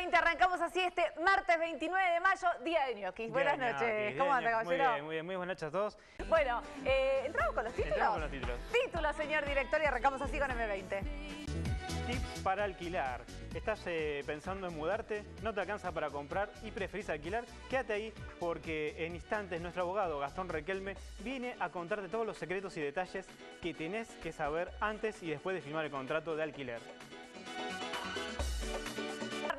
20 arrancamos así este martes 29 de mayo, día de ñoquis. Buenas noches. ¿Cómo anda, caballero? Muy bien, muy buenas noches a todos. Bueno, ¿entramos con los títulos? Entramos con los títulos. Títulos, señor director, y arrancamos así con M20. Tips para alquilar. ¿Estás pensando en mudarte? ¿No te alcanza para comprar y preferís alquilar? Quédate ahí porque en instantes nuestro abogado Gastón Requelme viene a contarte todos los secretos y detalles que tenés que saber antes y después de firmar el contrato de alquiler.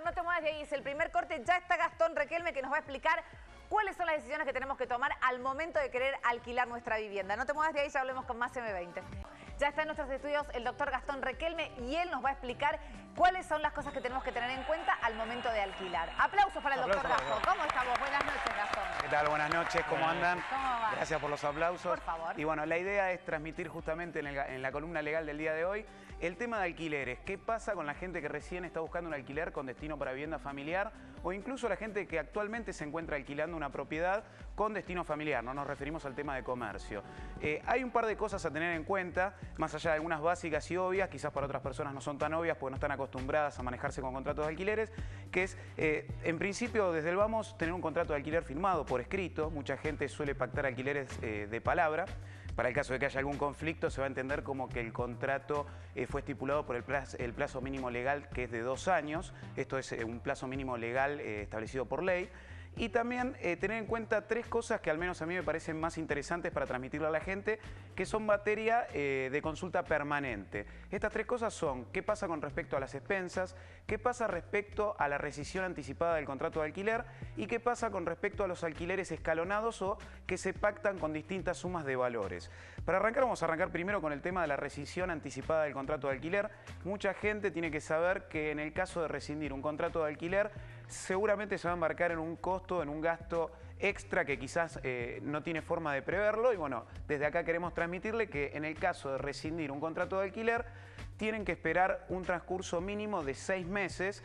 No te muevas de ahí, es el primer corte. Ya está Gastón Requelme que nos va a explicar cuáles son las decisiones que tenemos que tomar al momento de querer alquilar nuestra vivienda. No te muevas de ahí, ya hablemos con más M20. Ya está en nuestros estudios el doctor Gastón Requelme y él nos va a explicar cuáles son las cosas que tenemos que tener en cuenta al momento de alquilar. Aplausos para el doctor Gastón. ¿Cómo estamos? Buenas noches, Gastón. ¿Qué tal? Buenas noches, ¿cómo andan? ¿Cómo va? Gracias por los aplausos. Por favor. Y bueno, la idea es transmitir justamente en la columna legal del día de hoy el tema de alquileres. ¿Qué pasa con la gente que recién está buscando un alquiler con destino para vivienda familiar o incluso la gente que actualmente se encuentra alquilando una propiedad con destino familiar? No nos referimos al tema de comercio. Hay un par de cosas a tener en cuenta, más allá de algunas básicas y obvias, quizás para otras personas no son tan obvias porque no están acostumbradas a manejarse con contratos de alquileres, que es, en principio, desde el vamos, tener un contrato de alquiler firmado por escrito. Mucha gente suele pactar alquileres de palabra. Para el caso de que haya algún conflicto, se va a entender como que el contrato fue estipulado por el plazo mínimo legal, que es de 2 años. Esto es un plazo mínimo legal establecido por ley. Y también tener en cuenta 3 cosas que al menos a mí me parecen más interesantes para transmitirle a la gente, que son materia de consulta permanente. Estas 3 cosas son: qué pasa con respecto a las expensas, qué pasa respecto a la rescisión anticipada del contrato de alquiler y qué pasa con respecto a los alquileres escalonados o que se pactan con distintas sumas de valores. Para arrancar, vamos a arrancar primero con el tema de la rescisión anticipada del contrato de alquiler. Mucha gente tiene que saber que en el caso de rescindir un contrato de alquiler, seguramente se va a embarcar en un costo, en un gasto extra que quizás no tiene forma de preverlo. Y bueno, desde acá queremos transmitirle que en el caso de rescindir un contrato de alquiler, tienen que esperar un transcurso mínimo de 6 meses.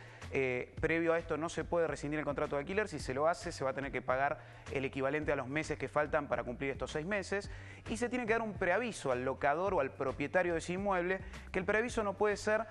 Previo a esto no se puede rescindir el contrato de alquiler. Si se lo hace, se va a tener que pagar el equivalente a los meses que faltan para cumplir estos 6 meses. Y se tiene que dar un preaviso al locador o al propietario de ese inmueble, que el preaviso no puede ser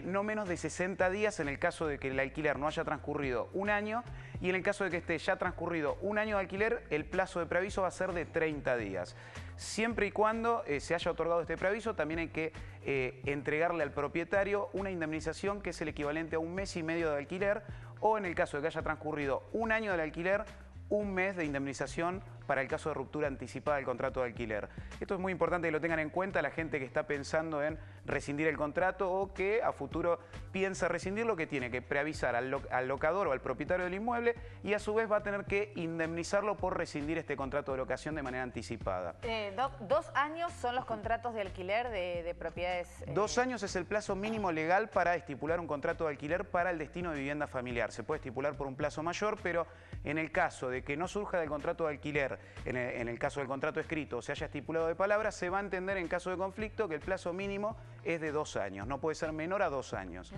no menos de 60 días en el caso de que el alquiler no haya transcurrido 1 año. Y en el caso de que esté ya transcurrido 1 año de alquiler, el plazo de preaviso va a ser de 30 días. Siempre y cuando se haya otorgado este preaviso, también hay que entregarle al propietario una indemnización que es el equivalente a 1 mes y medio de alquiler, o en el caso de que haya transcurrido 1 año del alquiler, 1 mes de indemnización para el caso de ruptura anticipada del contrato de alquiler. Esto es muy importante que lo tengan en cuenta la gente que está pensando en rescindir el contrato o que a futuro piensa rescindirlo, que tiene que preavisar al locador o al propietario del inmueble y a su vez va a tener que indemnizarlo por rescindir este contrato de locación de manera anticipada. Doc, 2 años son los contratos de alquiler de propiedades... 2 años es el plazo mínimo legal para estipular un contrato de alquiler para el destino de vivienda familiar. Se puede estipular por un plazo mayor, pero en el caso de que no surja del contrato de alquiler, en el caso del contrato escrito, o se haya estipulado de palabra, se va a entender en caso de conflicto que el plazo mínimo es de 2 años, no puede ser menor a 2 años.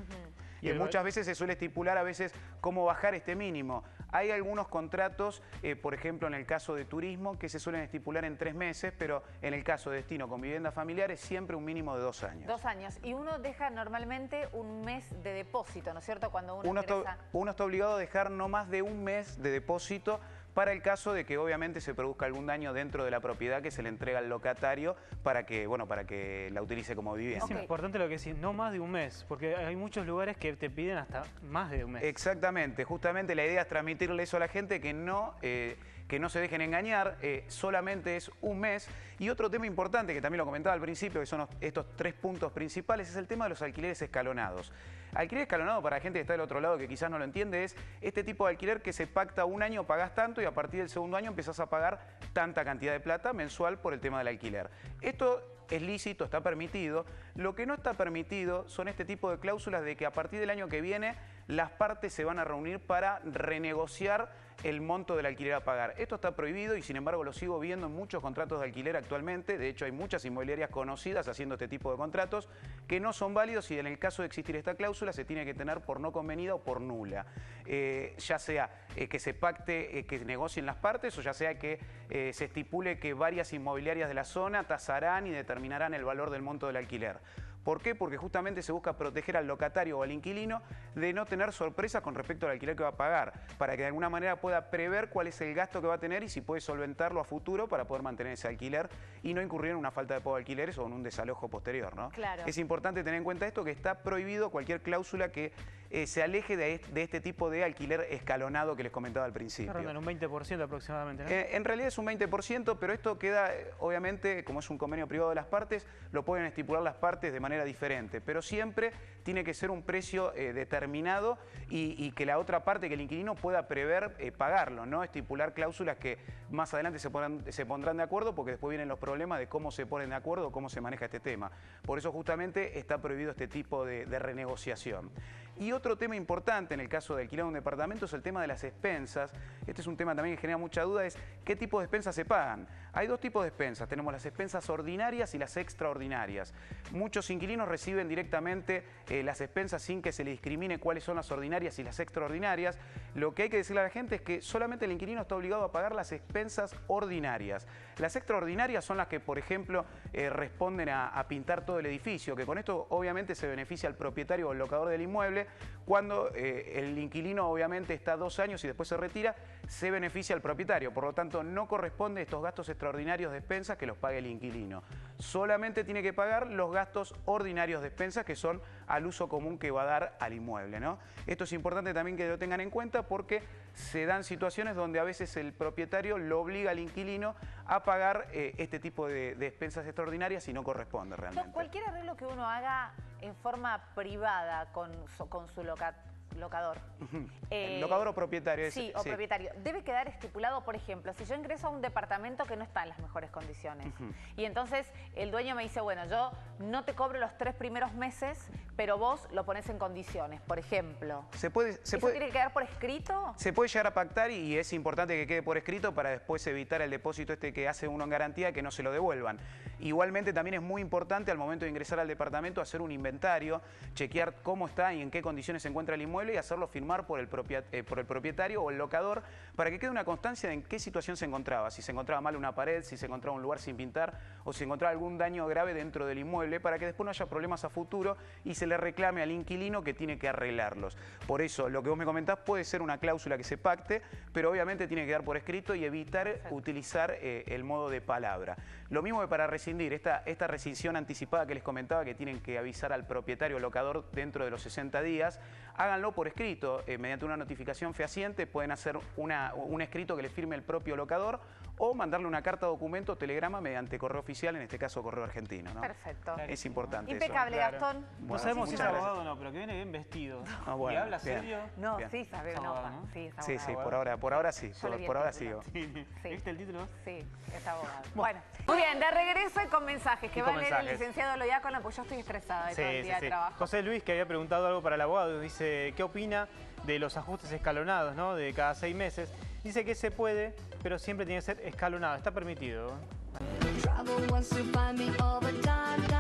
Y muchas veces se suele estipular a veces cómo bajar este mínimo. Hay algunos contratos, por ejemplo en el caso de turismo, que se suelen estipular en 3 meses, pero en el caso de destino con vivienda familiar es siempre un mínimo de 2 años. 2 años. Y uno deja normalmente 1 mes de depósito, ¿no es cierto? Cuando uno está obligado a dejar no más de 1 mes de depósito para el caso de que obviamente se produzca algún daño dentro de la propiedad que se le entrega al locatario para que la utilice como vivienda. Es importante lo que decís, no más de 1 mes, porque hay muchos lugares que te piden hasta más de 1 mes. Exactamente, justamente la idea es transmitirle eso a la gente, que no se dejen engañar, solamente es 1 mes. Y otro tema importante, que también lo comentaba al principio, que son estos 3 puntos principales, es el tema de los alquileres escalonados. Alquiler escalonado, para la gente que está del otro lado que quizás no lo entiende, es este tipo de alquiler que se pacta 1 año, pagás tanto y a partir del segundo año empezás a pagar tanta cantidad de plata mensual por el tema del alquiler. Esto es lícito, está permitido. Lo que no está permitido son este tipo de cláusulas de que a partir del año que viene las partes se van a reunir para renegociar el monto del alquiler a pagar. Esto está prohibido y sin embargo lo sigo viendo en muchos contratos de alquiler actualmente. De hecho hay muchas inmobiliarias conocidas haciendo este tipo de contratos que no son válidos y en el caso de existir esta cláusula se tiene que tener por no convenida o por nula. Ya sea que se pacte, que negocien las partes o ya sea que se estipule que varias inmobiliarias de la zona tasarán y determinarán el valor del monto del alquiler. ¿Por qué? Porque justamente se busca proteger al locatario o al inquilino de no tener sorpresas con respecto al alquiler que va a pagar, para que de alguna manera pueda prever cuál es el gasto que va a tener y si puede solventarlo a futuro para poder mantener ese alquiler y no incurrir en una falta de pago de alquileres o en un desalojo posterior, ¿no? Claro. Es importante tener en cuenta esto, que está prohibido cualquier cláusula que se aleje de este tipo de alquiler escalonado que les comentaba al principio. Rondan un 20% aproximadamente, ¿no? En realidad es un 20%, pero esto queda, obviamente, como es un convenio privado de las partes, lo pueden estipular las partes de manera diferente, pero siempre tiene que ser un precio determinado y que la otra parte, que el inquilino pueda prever pagarlo, no estipular cláusulas que más adelante se pondrán de acuerdo, porque después vienen los problemas de cómo se ponen de acuerdo o cómo se maneja este tema. Por eso justamente está prohibido este tipo de renegociación. Y otro tema importante en el caso de alquilar un departamento es el tema de las expensas. Este es un tema también que genera mucha duda, es qué tipo de expensas se pagan. Hay dos tipos de expensas, tenemos las expensas ordinarias y las extraordinarias. Muchos inquilinos reciben directamente las expensas sin que se le discrimine cuáles son las ordinarias y las extraordinarias. Lo que hay que decirle a la gente es que solamente el inquilino está obligado a pagar las expensas ordinarias. Las extraordinarias son las que, por ejemplo, responden a pintar todo el edificio, que con esto obviamente se beneficia al propietario o al locador del inmueble. Cuando el inquilino obviamente está 2 años y después se retira, se beneficia al propietario. Por lo tanto, no corresponde estos gastos extraordinarios de expensas que los pague el inquilino. Solamente tiene que pagar los gastos ordinarios de expensas, que son al uso común que va a dar al inmueble, ¿no? Esto es importante también que lo tengan en cuenta, porque se dan situaciones donde a veces el propietario lo obliga al inquilino a pagar este tipo de expensas extraordinarias y no corresponde realmente. Cualquier arreglo que uno haga en forma privada con su locador. ¿El locador o propietario? Sí, o propietario. Debe quedar estipulado, por ejemplo, si yo ingreso a un departamento que no está en las mejores condiciones y entonces el dueño me dice, bueno, yo no te cobro los 3 primeros meses, pero vos lo pones en condiciones, por ejemplo. ¿Eso tiene que quedar por escrito? Se puede llegar a pactar y es importante que quede por escrito para después evitar el depósito que hace uno en garantía, que no se lo devuelvan. Igualmente también es muy importante al momento de ingresar al departamento hacer un inventario, chequear cómo está y en qué condiciones se encuentra el inmueble y hacerlo firmar por el propietario o el locador, para que quede una constancia de en qué situación se encontraba, si se encontraba mal una pared, si se encontraba un lugar sin pintar o si se encontraba algún daño grave dentro del inmueble, para que después no haya problemas a futuro y se le reclame al inquilino que tiene que arreglarlos. Por eso, lo que vos me comentás puede ser una cláusula que se pacte, pero obviamente tiene que quedar por escrito y evitar utilizar el modo de palabra. Lo mismo que para rescindir, esta rescisión anticipada que les comentaba, que tienen que avisar al propietario o locador dentro de los 60 días, háganlo por escrito, mediante una notificación fehaciente. Pueden hacer un escrito que le firme el propio locador o mandarle una carta, documento, telegrama mediante correo oficial, en este caso correo argentino, ¿no? Perfecto. Es importante Impecable, eso. Gastón. No sabemos si es abogado o no, pero que viene bien vestido. Bueno, ¿Y habla bien. serio? No, Bien. sí, sabes, no, abogado, ¿no? sí, es Sí, abogado. por ahora sí, Yo le vi por el ahora título. sigo. Sí. ¿Viste el título? Sí, es abogado. Bueno, muy bien, de regreso y con mensajes, que Y va con a leer el mensajes. licenciado Loyácono, pues yo estoy estresada de todo el día de trabajo. José Luis, que había preguntado algo para el abogado, dice, ¿qué opina de los ajustes escalonados, ¿no? De cada 6 meses? Dice que se puede, pero siempre tiene que ser escalonado, está permitido. Trouble wants to find me all the time.